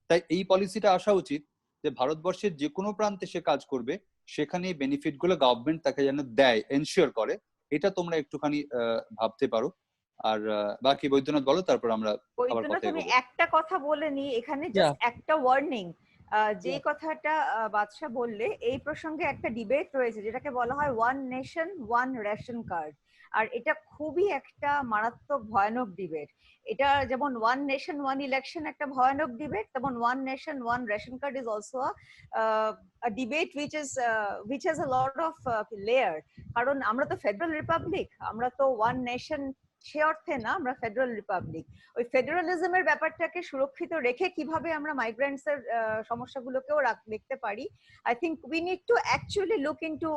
তাই এই পলিসিটা আসা উচিত যে ভারতবর্ষের যে কোনো প্রান্তে সে কাজ করবে সেখানে এই বেনিফিট গুলো গভর্নমেন্ট তাকে যেন দেয়, এনশিওর করে। এটা তোমরা একটুখানি ভাবতে পারো। আর বাকি বৈদ্যনাথ বলো, তারপর আমরা আবার বৈদ্যনাথ, কথা আমি এগোবো। একটা কথা বলে নি এখানে, যা জাস্ট একটা ওয়ার্নিং। যে Yeah. কথাটা বাদশা বললে, এই প্রসঙ্গে একটা ডিবেট রয়েছে যেটাকে বলা হয় one nation one ration card. আর এটা খুবই একটা মারাত্মক ভয়ানক ডিবেট। এটা যেমন ওয়ান নেশন ওয়ান ইলেকশন একটা ভয়ানক ডিবেট, তেমন one nation one ration card is also a debate which has a lot of layer. কারণ আমরা তো ফেডারেল রিপাবলিক, আমরা তো ওয়ান নেশন সে অর্থে না, আমরা ফেডারেল রিপাবলিক। ওই ফেডারালিজমের ব্যাপারটাকে সুরক্ষিত রেখে কিভাবে আমরা মাইগ্রেন্টস এর সমস্যাগুলোকেও দেখতে পারি, I think we need to actually look into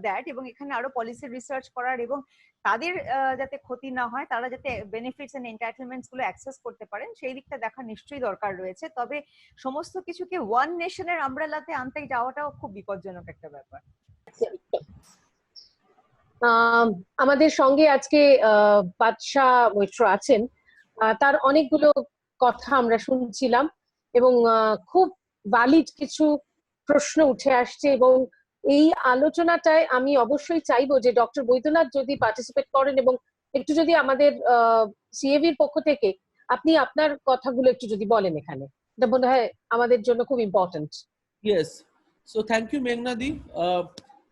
that, এবং এখানে আরো পলিসি রিসার্চ করার, এবং তাদের যাতে ক্ষতি না হয়, তারা যাতে বেনিফিটস এন্ড এন্টাইটেলমেন্টস গুলো অ্যাক্সেস করতে পারেন, সেই দিকটা দেখা নিশ্চয়ই দরকার রয়েছে। তবে সমস্ত কিছুকে ওয়ান নেশনের আমব্রেলাতে আনতে যাওয়াটাও খুব বিপজ্জনক একটা ব্যাপার। আমাদের সঙ্গে আজকে বাদশা মৈত্র আছেন। তার অনেকগুলো কথা আমরা শুনছিলাম এবং খুব ভ্যালিড কিছু প্রশ্ন উঠে আসছে, এবং এই আলোচনাটায় আমি অবশ্যই চাইবো যে ডক্টর বৈদ্যনাথ যদি পার্টিসিপেট করেন এবং একটু যদি আমাদের সিএভির পক্ষ থেকে আপনি আপনার কথাগুলো একটু যদি বলেন এখানে, এটা মনে হয় আমাদের জন্য খুব important. Yes. So thank you, Meghnadi.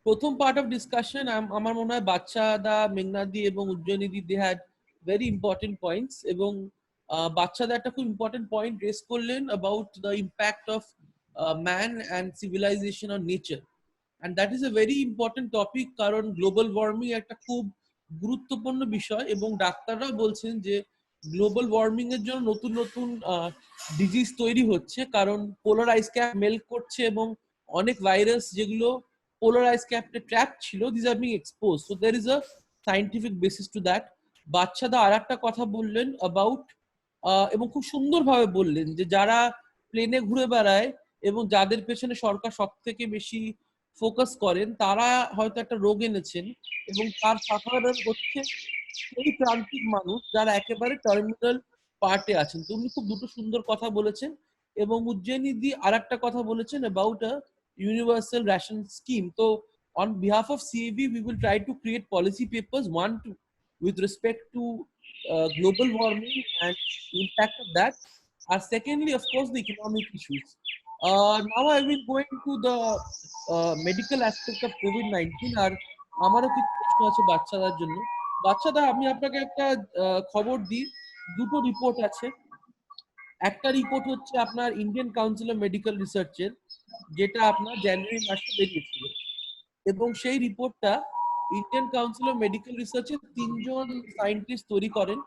প্রথম পার্ট অফ ডিসকাশন আমার মনে হয় বাচ্চা দা, মেঘনাদি এবং Ujjayini di had very important points, এবং বাচ্চাদা একটা খুব ইম্পর্টেন্ট পয়েন্ট রেস করলেন about the impact of man and civilisation on nature, and that is a very important topic. কারণ গ্লোবাল ওয়ার্মিং একটা খুব গুরুত্বপূর্ণ বিষয়, এবং ডাক্তাররাও বলছেন যে গ্লোবাল ওয়ার্মিং এর জন্য নতুন নতুন ডিজিজ তৈরি হচ্ছে, কারণ পোলার আইস ক্যাপ মেল্ট করছে এবং অনেক ভাইরাস যেগুলো পোলার আইস ক্যাপে ট্র্যাপ ছিল, this are being expose. So there is a scientific basis to that. বাচ্চাদা আর একটা কথা বললেন অ্যাবাউট, এবং খুব সুন্দরভাবে বললেন যে যারা প্লেনে ঘুরে বেড়ায় এবং যাদের পেছনে সরকার সব থেকে বেশি ফোকাস করেন, তারা হয়তো একটা রোগ এনেছেন, এবং তার সাধারণ হচ্ছে সেই প্রান্তিক মানুষ যারা একেবারে টার্মিনাল পার্টে আছেন। তো উনি খুব দুটো সুন্দর কথা বলেছেন। এবং উজ্জয়িনী দি আর একটা কথা বলেছেন about a universal ration scheme. তো on behalf of CAV, we will try to create policy papers, one to with respect to global warming and impact of that, and secondly, of course, the economic issues. Now I will go into the medical aspect of COVID-19. আর আমারও কিছু প্রশ্ন আছে বাচ্চাদের জন্য। বাচ্চাদা, আমি আপনাকে একটা খবর দিই, দুটো রিপোর্ট আছে। একটা রিপোর্ট হচ্ছে আপনার ইন্ডিয়ান কাউন্সিল অফ মেডিকেল রিসার্চের, যেটা আপনার জানুয়ারি মাসে বেরিয়েছিল, এবং সেই রিপোর্টটা ইন্ডিয়ান কাউন্সিল অফ মেডিকেল রিসার্চের 3 জন সায়েন্টিস্ট তৈরি করেন,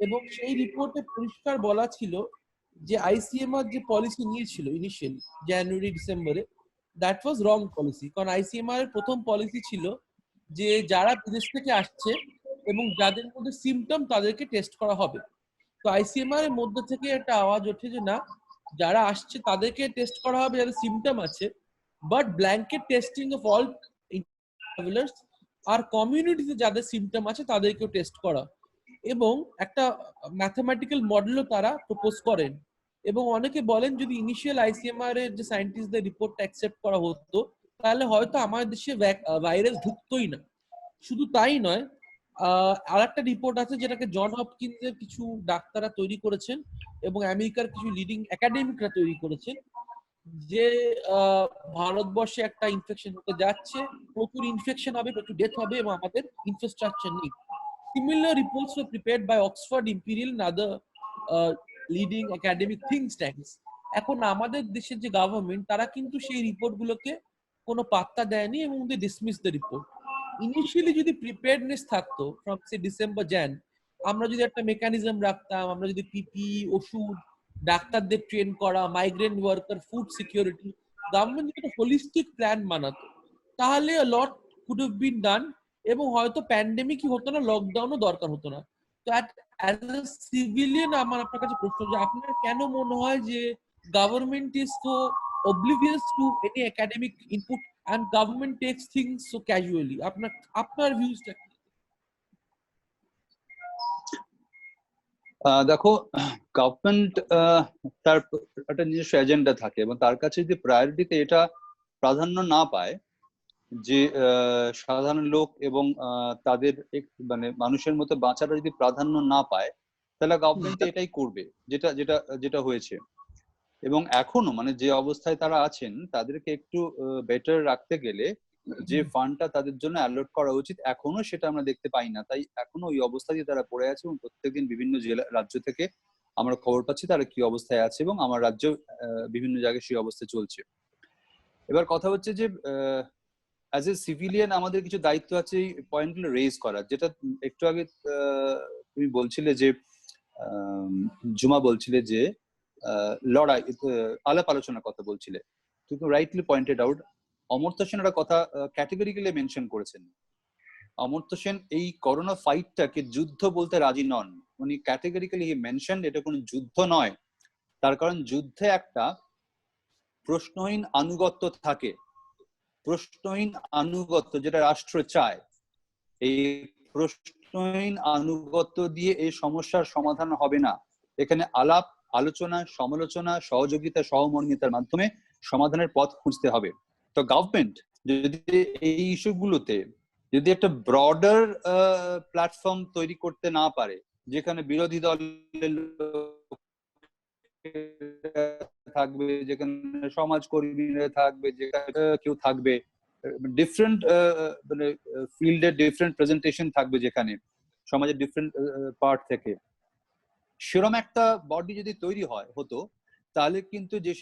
এবং সেই রিপোর্টে পরিষ্কার বলা ছিল যে আইসিএমআর যে পলিসি নিয়েছিল ইনিশিয়ালি জানুয়ারি ডিসেম্বরে, দ্যাট ওয়াজ রং পলিসি। কারণ আইসিএমআর এর প্রথম পলিসি ছিল যে যারা বিদেশ থেকে আসছে এবং যাদের মধ্যে সিমটম তাদেরকে টেস্ট করা হবে। তো আইসিএমআর এর মধ্যে থেকে একটা আওয়াজ ওঠে যে না, যারা আসছে তাদেরকে টেস্ট করা হবে যাদের সিমটম আছে, but blanket testing of all travellers আর কমিউনিটিতে যাদের সিমটম আছে তাদেরকেও টেস্ট করা, এবং একটা ম্যাথমেটিক্যাল মডেলও তারা প্রপোজ করেন। এবং অনেকে বলেন যদি ইনিশিয়াল আইসিএমআর এর যে সায়েন্টিস্টদের রিপোর্টটা অ্যাকসেপ্ট করা হতো, তাহলে হয়তো আমাদের দেশে ভাইরাস ঢুকতোই না। শুধু তাই নয়, আর একটা রিপোর্ট আছে যেটাকে জন হপকিন্সের কিছু ডাক্তাররা তৈরি করেছেন এবং আমেরিকার কিছু লিডিং একাডেমিকরা তৈরি করেছেন, যে ভারতবর্ষে একটা ইনফেকশন হতে যাচ্ছে, প্রচুর ইনফেকশন হবে, প্রচুর ডেথ হবে, এবং আমাদের ইনফ্রাস্ট্রাকচার নেই। similar reports were prepared by Oxford, Imperial and other leading academic think tanks. এখন আমাদের দেশের যে গভর্নমেন্ট তারা কিন্তু সেই রিপোর্ট গুলোকে কোনো পাত্তা দেয়নি এবং দে ডিসমিস দ্য রিপোর্ট। ইনিশিয়ালি যদি প্রিপেয়ারনেস থাকতো ফ্রম সে ডিসেম্বর জ্যান, আমরা যদি একটা মেকানিজম রাখতাম, আমরা যদি পিপিই, ওষুধ, ডাক্তারদের ট্রেন করা, migrant worker, food security, government যদি একটা হোলিস্টিক প্ল্যান বানাতো তাহলে লট কুড হ্যাভ বিন ডান এবং হয়তো প্যান্ডেমিকই হতো না, লকডাউনও দরকার হতো না। তো অ্যাজ এ সিভিলিয়ান আমার আপনার কাছে প্রশ্ন, যে আপনার কেন মনে হয় যে government is so oblivious to any academic input and government takes things so casually? আপনার ভিউজটা কি? দেখো, গভর্নমেন্ট তার একটা নিজস্ব এজেন্ডা থাকে এবং তার কাছে যদি প্রায়োরিটিতে এটা প্রাধান্য না পায়, যে সাধারণ লোক এবং তাদের মানে মানুষের মতো বাঁচাটা যদি প্রাধান্য না পায়, তাহলে গভর্নমেন্ট এটাই করবে যেটা যেটা যেটা হয়েছে। এবং এখনো মানে যে অবস্থায় তারা আছেন তাদেরকে একটু বেটার রাখতে গেলে যে ফান্ডটা তাদের জন্য অ্যালট করা উচিত, এখনো সেটা আমরা দেখতে পাই না। তাই এখনো ওই অবস্থা দিয়ে তারা পড়ে আছে এবং প্রত্যেকদিন বিভিন্ন জেলা রাজ্য থেকে আমরা খবর পাচ্ছি তারা কি অবস্থায় আছে এবং আমার রাজ্য বিভিন্ন জায়গায় সেই অবস্থা চলছে। এবার কথা হচ্ছে যে অ্যাজ এ সিভিলিয়ান আমাদের কিছু দায়িত্ব আছে এই পয়েন্টগুলো রেজ করার, যেটা একটু আগে তুমি বলছিলে যে জুমা বলছিলে যে লড়াই আলাপ আলোচনার কথা বলছিলে, তুমি rightly pointed out. Amartya Sen একটা কথা ক্যাটেগরিক্যালি মেনশন করেছেন। অমর্ত্য সেন এই করোনা ফাইটটাকে যুদ্ধ বলতে রাজি নন, উনি ক্যাটেগরিক্যালি মেনশন এটা কোনো যুদ্ধ নয়। তার কারণ যুদ্ধে একটা প্রশ্নহীন আনুগত্য থাকে, প্রশ্নহীন আনুগত্য যেটা রাষ্ট্র চায়। এই প্রশ্নহীন আনুগত্য দিয়ে এই সমস্যার সমাধান হবে না। এখানে আলাপ আলোচনা, সমালোচনা, সহযোগিতা, সহমর্মিতার মাধ্যমে সমাধানের পথ খুঁজতে হবে। তো গভর্নমেন্ট যদি এই ইস্যুগুলোতে যদি একটা ব্রডার প্ল্যাটফর্ম তৈরি করতে না পারে, যেখানে বিরোধী দলের থাকবে, যেখানে সমাজকর্মীরা থাকবে, যেখানে কেউ থাকবে, ডিফারেন্ট মানে ফিল্ডের ডিফারেন্ট প্রেজেন্টেশন থাকবে, যেখানে সমাজের ডিফারেন্ট পার্ট থেকে, সেরকম একটা বডি যদি তৈরি হতো তাহলে কিন্তু যে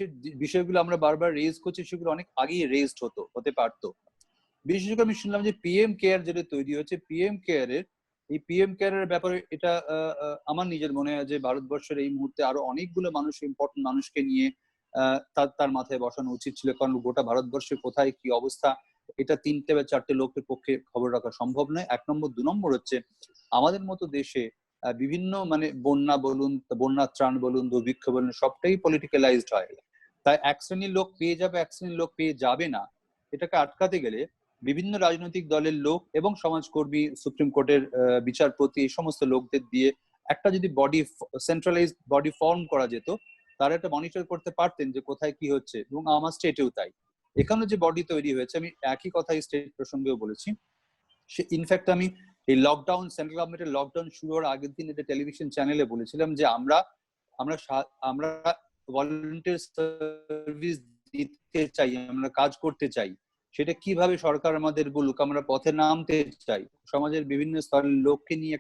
বিষয়গুলো আমরা বারবার রেজ করছি সেগুলো অনেক আগেই রেজড হতে পারতো। বিশেষ করে আমি শুনলাম যে পিএম কেয়ার যেটা তৈরি হয়েছে, পিএম কেয়ারের ব্যাপারে এটা আমার নিজের মনে হয় যে ভারতবর্ষের এই মুহূর্তে আরো অনেকগুলো মানুষ, ইম্পর্টেন্ট মানুষকে নিয়ে তার মাথায় বসানো উচিত ছিল। কারণ গোটা ভারতবর্ষে কোথায় কি অবস্থা এটা 3টে বা 4টে লোকের পক্ষে খবর রাখা সম্ভব নয়। 1 নম্বর। 2 নম্বর হচ্ছে আমাদের মতো দেশে বিভিন্ন মানে বন্যা বলুন, বন্যা ত্রাণ বলুন, দুর্ভিক্ষ বলুন, সবটাই পলিটিক্যালাইজড হয়। তাই এক শ্রেণীর লোক পেয়ে যাবে, এক শ্রেণীর লোক পেয়ে যাবে না, এটাকে আটকাতে গেলে বিভিন্ন রাজনৈতিক দলের লোক এবং সমাজকর্মী, সুপ্রিম কোর্টের বিচারপতি, এই সমস্ত লোকদের দিয়ে একটা যদি বডি, সেন্ট্রালাইজড বডি ফর্ম করা যেত, তারা এটা মনিটর করতে পারতেন যে কোথায় কি হচ্ছে। এবং আমার স্টেটেও তাই, এখানে যে বডি তৈরি হয়েছে, আমি একই কথা স্টেট প্রসঙ্গেও বলেছি। সে ইনফ্যাক্ট আমি এই লকডাউন, সেন্ট্রাল গভর্নমেন্টের লকডাউন শুরু হওয়ার আগের দিন এটা টেলিভিশন চ্যানেলে বলেছিলাম যে আমরা ভলান্টিয়ার সার্ভিস দিতে চাই, আমরা কাজ করতে চাই। সেটা কিভাবে সরকার আমাদের বলুক, আমরা পথে নামতে চাই, সমাজের বিভিন্ন স্তরের লোককে নিয়ে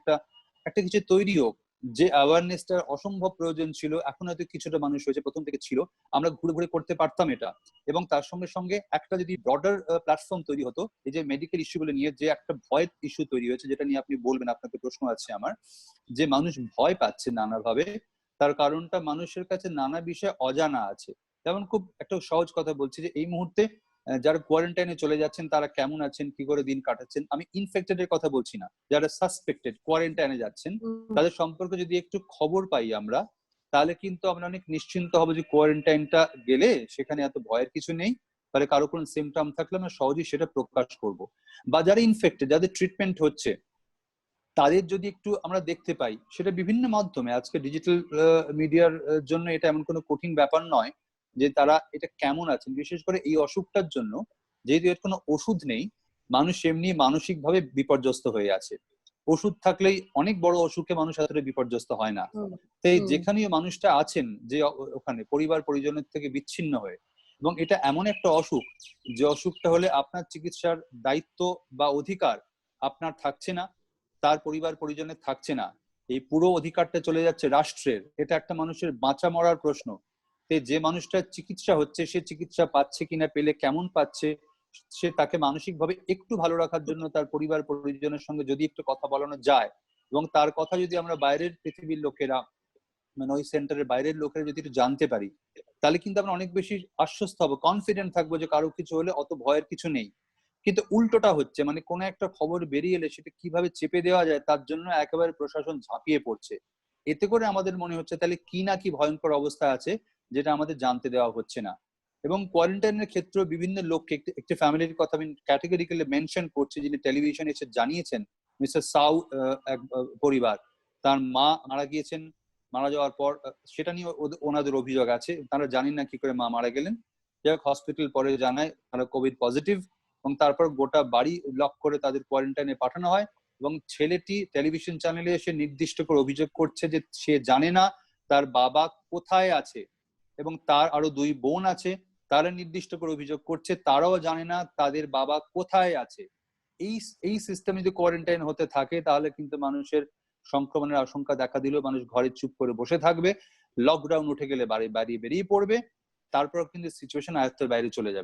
একটা কিছু তৈরি হোক। যে অ্যাওয়ারনেসটা অসম্ভব প্রয়োজন ছিল, এখন হয়তো কিছুটা মানুষ হয়েছে, প্রথম থেকে ছিল, আমরা ঘুরে ঘুরে করতে পারতাম এটা। এবং তার সঙ্গে সঙ্গে একটা যদি ব্রডার প্ল্যাটফর্ম তৈরি হতো, এই যে মেডিকেল ইস্যুগুলো নিয়ে যে একটা ভয়ের ইস্যু তৈরি হয়েছে, যেটা নিয়ে আপনি বলবেন, আপনাকে প্রশ্ন আছে আমার, যে মানুষ ভয় পাচ্ছে নানাভাবে, তার কারণটা মানুষের কাছে নানা বিষয় অজানা আছে। যেমন খুব একটা সহজ কথা বলছি যে এই মুহূর্তে যারা কোয়ারেন্টাইনে চলে যাচ্ছেন তারা কেমন আছেন, কি করে দিন কাটাচ্ছেন। আমি ইনফেক্টেড এর কথা বলছি না, যারা সাসপেক্টেড কোয়ারেন্টাইনে যাচ্ছেন তাদের সম্পর্কে যদি একটু খবর পাই আমরা, তাহলে কিন্তু আমরা অনেক নিশ্চিন্ত হবো যে কোয়ারেন্টাইনটা গেলে সেখানে এত ভয়ের কিছু নেই, তাহলে কারো কোনো সিমটম থাকলে আমরা সহজেই সেটা প্রকাশ করব। বা যারা ইনফেক্টেড, যাদের ট্রিটমেন্ট হচ্ছে, তাদের যদি একটু আমরা দেখতে পাই, সেটা বিভিন্ন মাধ্যমে, আজকে ডিজিটাল মিডিয়ার জন্য এটা এমন কোনো কঠিন ব্যাপার নয় যে তারা এটা কেমন আছেন। বিশেষ করে এই অসুখটার জন্য যেহেতু এর কোনো ওষুধ নেই, মানুষ এমনি মানসিকভাবে বিপর্যস্ত হয়ে আছে। ওষুধ থাকলেই অনেক বড় অসুখে মানুষ এতটা বিপর্যস্ত হয় না। তাই যেখানেই মানুষটা আছেন, যে ওখানে পরিবার পরিজনের থেকে বিচ্ছিন্ন হয়ে, এবং এটা এমন একটা অসুখ যে অসুখটা হলে আপনার চিকিৎসার দায়িত্ব বা অধিকার আপনার থাকছে না, তার পরিবার পরিজনের থাকছে না, এই পুরো অধিকারটা চলে যাচ্ছে রাষ্ট্রের। এটা একটা মানুষের বাঁচা মরার প্রশ্ন। যে মানুষটার চিকিৎসা হচ্ছে সে চিকিৎসা পাচ্ছে কিনা, পেলে কেমন পাচ্ছে, সে তাকে মানসিকভাবে একটু ভালো রাখার জন্য তার পরিবার পরিজনের সঙ্গে যদি একটু কথা বলানো যায়, এবং তার কথা যদি আমরা বাইরের পৃথিবীর লোকেরা, মানে ওই সেন্টারের বাইরের লোকেরা যদি একটু জানতে পারি, তাহলে কিন্তু আমরা অনেক বেশি আশ্বস্ত হবো, কনফিডেন্ট থাকবো যে কারো কিছু হলে অত ভয়ের কিছু নেই। কিন্তু উল্টোটা হচ্ছে, মানে কোনো একটা খবর বেরিয়ে এলে সেটা কিভাবে চেপে দেওয়া যায় তার জন্য একেবারে প্রশাসন ঝাঁপিয়ে পড়ছে। এতে করে আমাদের মনে হচ্ছে তাহলে কি না কি ভয়ঙ্কর অবস্থা আছে যেটা আমাদের জানতে দেওয়া হচ্ছে না। এবং কোয়ারেন্টাইনের ক্ষেত্রে বিভিন্ন লোককে, একটি ফ্যামিলির কথা আমি ক্যাটেগরিক্যালি মেনশন করছি, যিনি টেলিভিশনে এসে জানিয়েছেন, মিস্টার সাউ এক পরিবার, তার মা মারা গিয়েছেন। মারা যাওয়ার পর সেটা নিয়ে ওনাদের অভিযোগ আছে, তারা জানেন না কি করে মা মারা গেলেন। যাই হোক, হসপিটাল পরে জানায় তারা কোভিড পজিটিভ, এবং তারপর গোটা বাড়ি লক করে তাদের কোয়ারেন্টাইনে পাঠানো হয়। এবং ছেলেটি টেলিভিশন চ্যানেলে এসে নির্দিষ্ট করে অভিযোগ করছে যে সে জানে না তার বাবা কোথায় আছে, এবং তার আরো 2 বোন আছে, তারা নির্দিষ্ট করে অভিযোগ করছে তারাও জানে না তাদের বাবা কোথায় আছে। এই সিস্টেমে যদি কোয়ারেন্টাইন হতে থাকে তাহলে কিন্তু মানুষের সংক্রমণের আশঙ্কা দেখা দিলেও মানুষ ঘরে চুপ করে বসে থাকবে। লকডাউন উঠে গেলে বাড়ি বেরিয়ে পড়বে, তারপর কিন্তু সিচুয়েশন আয়ত্তের বাইরে চলে যাবে।